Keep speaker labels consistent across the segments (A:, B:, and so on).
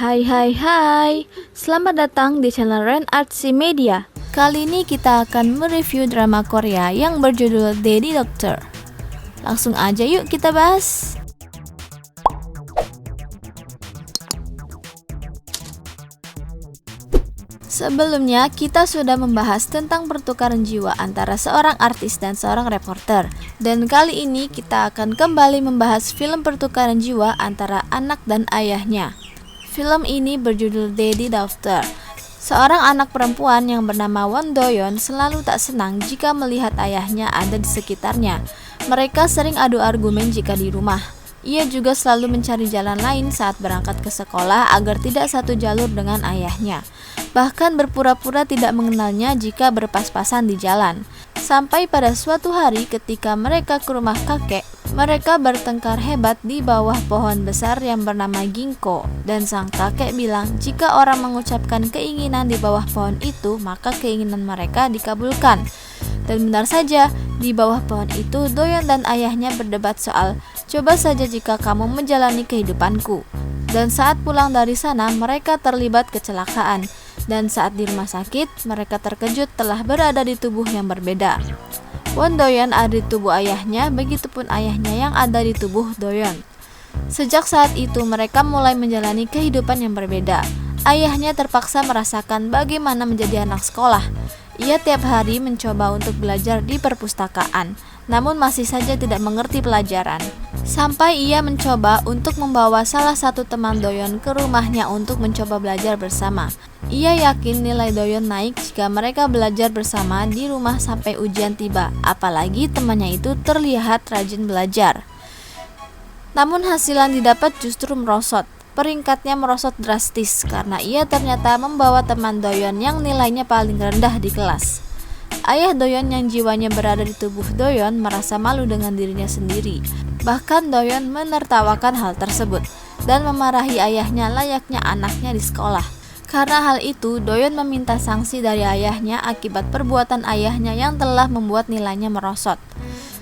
A: Hai hai hai, selamat datang di channel Ren Artsy Media. Kali ini kita akan mereview drama Korea yang berjudul Daddy Doctor. Langsung aja yuk kita bahas. Sebelumnya kita sudah membahas tentang pertukaran jiwa antara seorang artis dan seorang reporter. Dan kali ini kita akan kembali membahas film pertukaran jiwa antara anak dan ayahnya. Film ini berjudul Daddy Doctor. Seorang anak perempuan yang bernama Won Do-yeon selalu tak senang jika melihat ayahnya ada di sekitarnya. Mereka sering adu argumen jika di rumah. Ia juga selalu mencari jalan lain saat berangkat ke sekolah agar tidak satu jalur dengan ayahnya. Bahkan berpura-pura tidak mengenalnya jika berpas-pasan di jalan. Sampai pada suatu hari ketika mereka ke rumah kakek, mereka bertengkar hebat di bawah pohon besar yang bernama ginkgo, dan sang kakek bilang jika orang mengucapkan keinginan di bawah pohon itu, maka keinginan mereka dikabulkan. Dan benar saja, di bawah pohon itu Do-yeon dan ayahnya berdebat soal coba saja jika kamu menjalani kehidupanku. Dan saat pulang dari sana, mereka terlibat kecelakaan. Dan saat di rumah sakit, mereka terkejut telah berada di tubuh yang berbeda. Won Do-yeon ada di tubuh ayahnya, begitupun ayahnya yang ada di tubuh Do-yeon. Sejak saat itu mereka mulai menjalani kehidupan yang berbeda. Ayahnya terpaksa merasakan bagaimana menjadi anak sekolah. Ia tiap hari mencoba untuk belajar di perpustakaan, namun masih saja tidak mengerti pelajaran. Sampai ia mencoba untuk membawa salah satu teman Do-yeon ke rumahnya untuk mencoba belajar bersama. Ia yakin nilai Do-yeon naik jika mereka belajar bersama di rumah sampai ujian tiba, apalagi temannya itu terlihat rajin belajar. Namun hasil yang didapat justru merosot. Peringkatnya merosot drastis karena ia ternyata membawa teman Do-yeon yang nilainya paling rendah di kelas. Ayah Do-yeon yang jiwanya berada di tubuh Do-yeon merasa malu dengan dirinya sendiri. Bahkan Do-yeon menertawakan hal tersebut dan memarahi ayahnya layaknya anaknya di sekolah. Karena hal itu, Do-yeon meminta sanksi dari ayahnya akibat perbuatan ayahnya yang telah membuat nilainya merosot.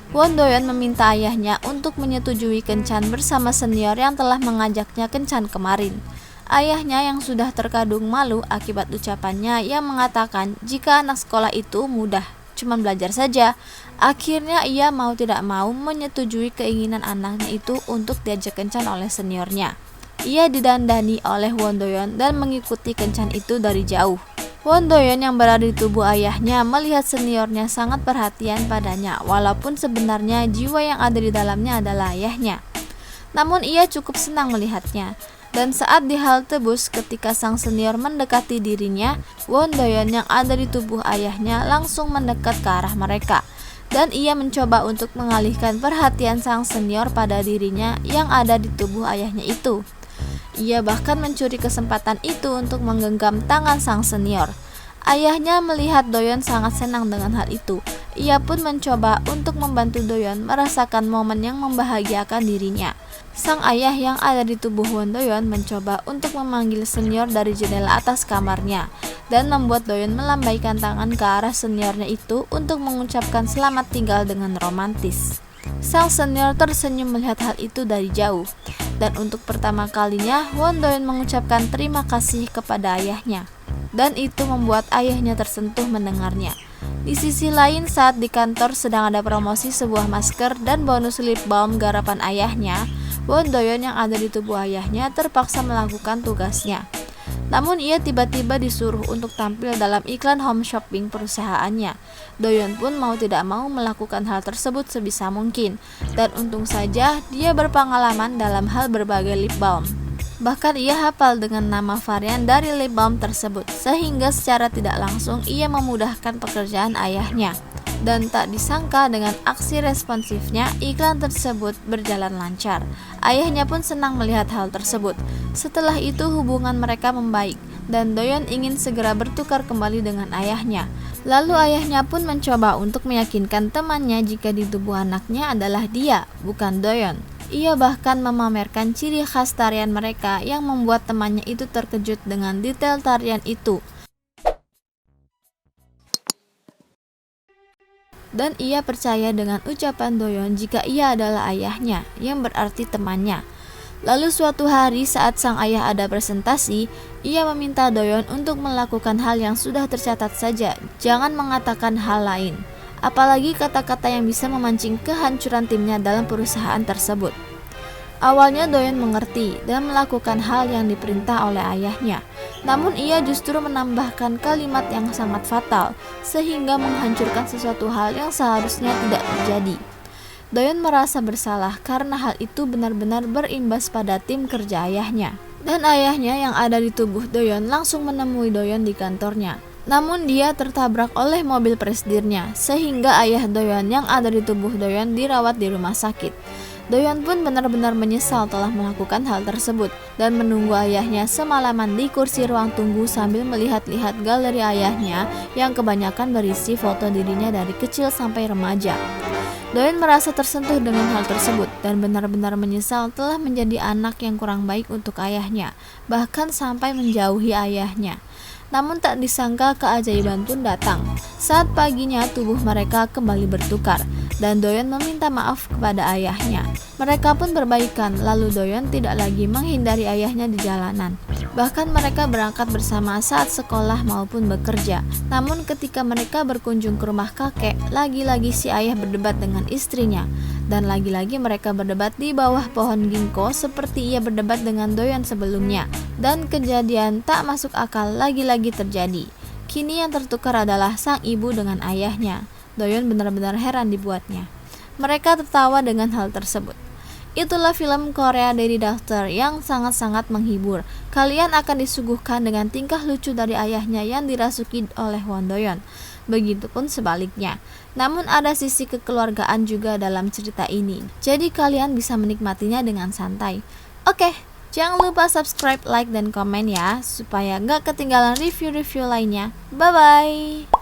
A: Won Do-yeon meminta ayahnya untuk menyetujui kencan bersama senior yang telah mengajaknya kencan kemarin. Ayahnya yang sudah terkadung malu akibat ucapannya yang mengatakan jika anak sekolah itu mudah, cuma belajar saja. Akhirnya ia mau tidak mau menyetujui keinginan anaknya itu untuk diajak kencan oleh seniornya. Ia didandani oleh Won Do-yeon dan mengikuti kencan itu dari jauh. Won Do-yeon yang berada di tubuh ayahnya melihat seniornya sangat perhatian padanya, walaupun sebenarnya jiwa yang ada di dalamnya adalah ayahnya. Namun ia cukup senang melihatnya. Dan saat di halte bus ketika sang senior mendekati dirinya, Won Do-yeon yang ada di tubuh ayahnya langsung mendekat ke arah mereka. Dan ia mencoba untuk mengalihkan perhatian sang senior pada dirinya yang ada di tubuh ayahnya itu. Ia bahkan mencuri kesempatan itu untuk menggenggam tangan sang senior. Ayahnya melihat Do-yeon sangat senang dengan hal itu. Ia pun mencoba untuk membantu Do-yeon merasakan momen yang membahagiakan dirinya. Sang ayah yang ada di tubuh Won Do-yeon mencoba untuk memanggil senior dari jendela atas kamarnya dan membuat Do-yeon melambaikan tangan ke arah seniornya itu untuk mengucapkan selamat tinggal dengan romantis. Sang senior tersenyum melihat hal itu dari jauh. Dan untuk pertama kalinya, Won Do-yeon mengucapkan terima kasih kepada ayahnya. Dan itu membuat ayahnya tersentuh mendengarnya. Di sisi lain, saat di kantor sedang ada promosi sebuah masker dan bonus lip balm garapan ayahnya, Won Do-yeon yang ada di tubuh ayahnya terpaksa melakukan tugasnya. Namun ia tiba-tiba disuruh untuk tampil dalam iklan home shopping perusahaannya. Do-yeon pun mau tidak mau melakukan hal tersebut sebisa mungkin. Dan untung saja dia berpengalaman dalam hal berbagai lip balm. Bahkan ia hafal dengan nama varian dari lip balm tersebut, sehingga secara tidak langsung ia memudahkan pekerjaan ayahnya. Dan tak disangka dengan aksi responsifnya, iklan tersebut berjalan lancar. Ayahnya pun senang melihat hal tersebut. Setelah itu hubungan mereka membaik, dan Do-yeon ingin segera bertukar kembali dengan ayahnya. Lalu ayahnya pun mencoba untuk meyakinkan temannya jika di tubuh anaknya adalah dia, bukan Do-yeon. Ia bahkan memamerkan ciri khas tarian mereka yang membuat temannya itu terkejut dengan detail tarian itu. Dan ia percaya dengan ucapan Do-yeon jika ia adalah ayahnya, yang berarti temannya. Lalu suatu hari saat sang ayah ada presentasi, ia meminta Doyon untuk melakukan hal yang sudah tercatat saja, jangan mengatakan hal lain. Apalagi kata-kata yang bisa memancing kehancuran timnya dalam perusahaan tersebut. Awalnya Doyon mengerti dan melakukan hal yang diperintah oleh ayahnya. Namun ia justru menambahkan kalimat yang sangat fatal, sehingga menghancurkan sesuatu hal yang seharusnya tidak terjadi. Doyon merasa bersalah karena hal itu benar-benar berimbas pada tim kerja ayahnya. Dan ayahnya yang ada di tubuh Doyon langsung menemui Doyon di kantornya. Namun dia tertabrak oleh mobil presidirnya, sehingga ayah Doyon yang ada di tubuh Doyon dirawat di rumah sakit. Doyon pun benar-benar menyesal telah melakukan hal tersebut dan menunggu ayahnya semalaman di kursi ruang tunggu sambil melihat-lihat galeri ayahnya yang kebanyakan berisi foto dirinya dari kecil sampai remaja. Doyon merasa tersentuh dengan hal tersebut dan benar-benar menyesal telah menjadi anak yang kurang baik untuk ayahnya, bahkan sampai menjauhi ayahnya. Namun tak disangka keajaiban pun datang. Saat paginya tubuh mereka kembali bertukar dan Doyon meminta maaf kepada ayahnya. Mereka pun berbaikan, lalu Doyon tidak lagi menghindari ayahnya di jalanan. Bahkan mereka berangkat bersama saat sekolah maupun bekerja. Namun ketika mereka berkunjung ke rumah kakek, lagi-lagi si ayah berdebat dengan istrinya. Dan lagi-lagi mereka berdebat di bawah pohon ginkgo seperti ia berdebat dengan Doyon sebelumnya. Dan kejadian tak masuk akal lagi-lagi terjadi. Kini yang tertukar adalah sang ibu dengan ayahnya. Doyon benar-benar heran dibuatnya. Mereka tertawa dengan hal tersebut. Itulah film Korea Daddy Daughter yang sangat-sangat menghibur. Kalian akan disuguhkan dengan tingkah lucu dari ayahnya yang dirasuki oleh Won Doyon. Begitupun sebaliknya. Namun ada sisi kekeluargaan juga dalam cerita ini. Jadi kalian bisa menikmatinya dengan santai. Oke, jangan lupa subscribe, like, dan komen ya, supaya nggak ketinggalan review-review lainnya. Bye-bye!